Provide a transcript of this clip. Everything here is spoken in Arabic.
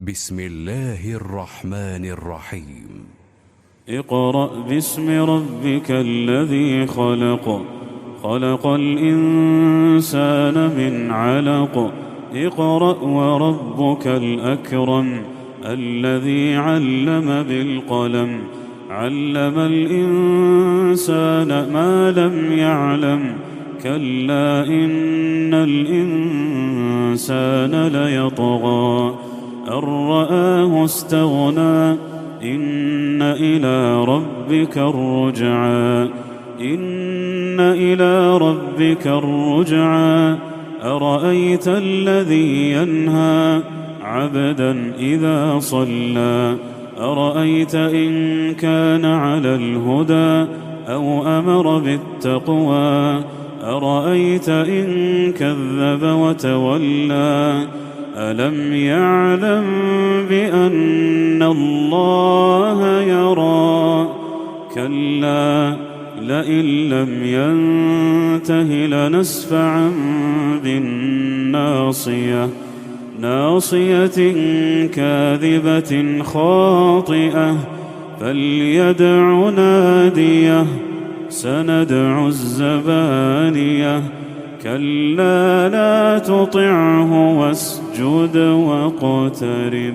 بسم الله الرحمن الرحيم. اقرأ باسم ربك الذي خلق. خلق الإنسان من علق. اقرأ وربك الأكرم الذي علم بالقلم. علم الإنسان ما لم يعلم. كلا إن الإنسان ليطغى أن رآه استغنى. إن إلى ربك الرجعى. إن إلى ربك الرجعى. أرأيت الذي ينهى عبدا إذا صلى. أرأيت إن كان على الهدى أو أمر بالتقوى. أرأيت إن كذب وتولى. ألم يعلم بأن الله يرى. كلا لئن لم ينته لنسفعا بالناصية. ناصية كاذبة خاطئة. فليدع ناديه. سندع الزبانية. كلا لا تطعه واسجد واقترب.